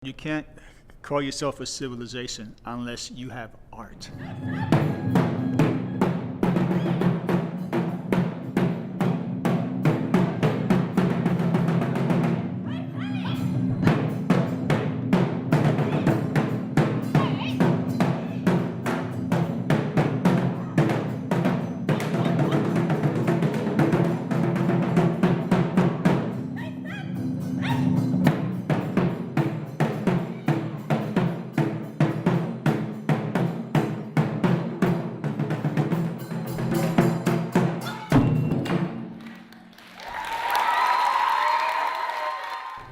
You can't call yourself a civilization unless you have art.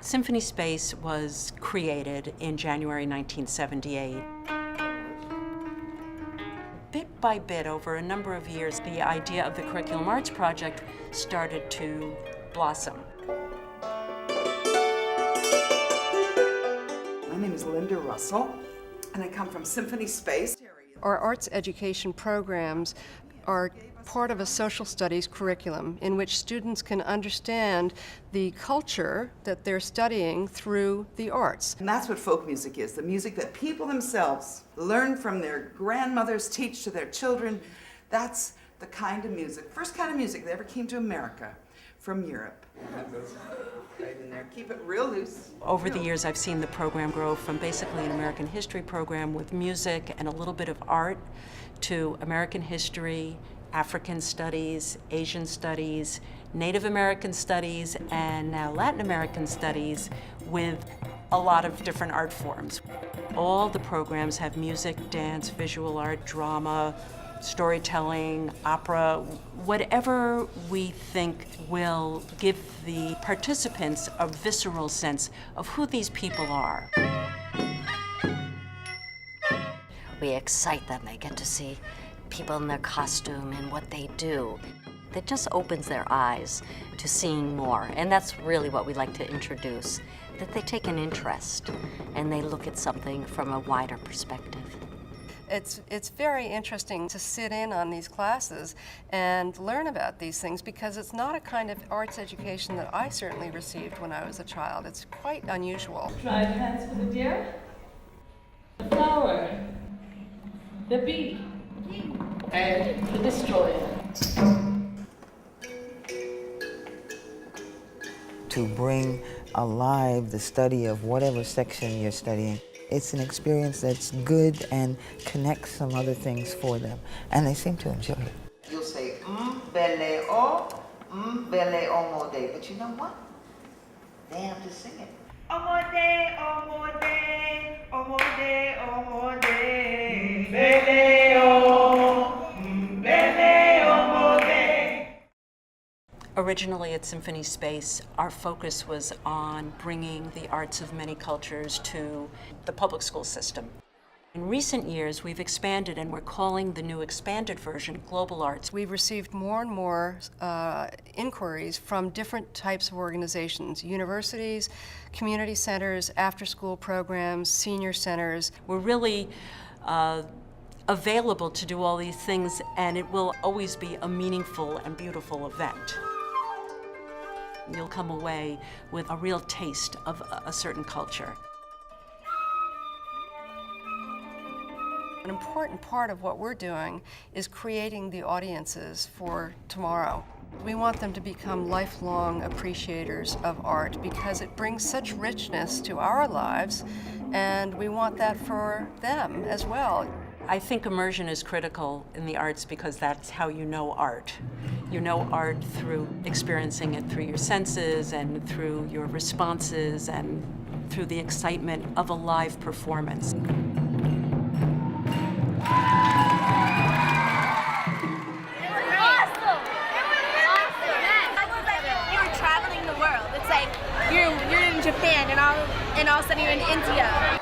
Symphony Space was created in January 1978. Bit by bit, over a number of years, the idea of the Curriculum Arts Project started to blossom. My name is Linda Russell, and I come from Symphony Space. Our arts education programs are part of a social studies curriculum in which students can understand the culture that they're studying through the arts. And that's what folk music is, the music that people themselves learn from their grandmothers, teach to their children. That's the kind of music, first kind of music that ever came to America from Europe. Right in there. Keep it real loose. Over the years, I've seen the program grow from basically an American history program with music and a little bit of art to American history, African studies, Asian studies, Native American studies, and now Latin American studies with a lot of different art forms. All the programs have music, dance, visual art, drama, storytelling, opera, whatever we think will give the participants a visceral sense of who these people are. We excite them. They get to see people in their costume and what they do. It just opens their eyes to seeing more, and that's really what we like to introduce, that they take an interest and they look at something from a wider perspective. It's very interesting to sit in on these classes and learn about these things because it's not a kind of arts education that I certainly received when I was a child. It's quite unusual. Dried hands for the deer, the flower, the bee, and the destroyer. To bring alive the study of whatever section you're studying. It's an experience that's good and connects some other things for them, and they seem to enjoy it. You'll say, bele omode, but you know what? They have to sing it. Omode, omode, omode, omode, bele o, bele omode. Originally at Symphony Space, our focus was on bringing the arts of many cultures to the public school system. In recent years, we've expanded and we're calling the new expanded version Global Arts. We've received more and more inquiries from different types of organizations, universities, community centers, after-school programs, senior centers. We're really available to do all these things, and it will always be a meaningful and beautiful event. You'll come away with a real taste of a certain culture. An important part of what we're doing is creating the audiences for tomorrow. We want them to become lifelong appreciators of art because it brings such richness to our lives, and we want that for them as well. I think immersion is critical in the arts because that's how you know art. You know art through experiencing it through your senses and through your responses and through the excitement of a live performance. You're in Japan and all of a sudden you're in India.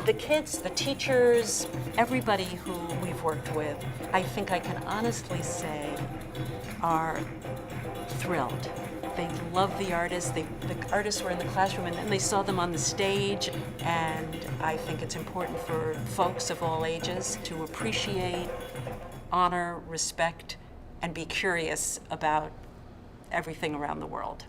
The kids, the teachers, everybody who we've worked with, I think I can honestly say are thrilled. They love the artists. The artists were in the classroom and then they saw them on the stage, and I think it's important for folks of all ages to appreciate, honor, respect, and be curious about everything around the world.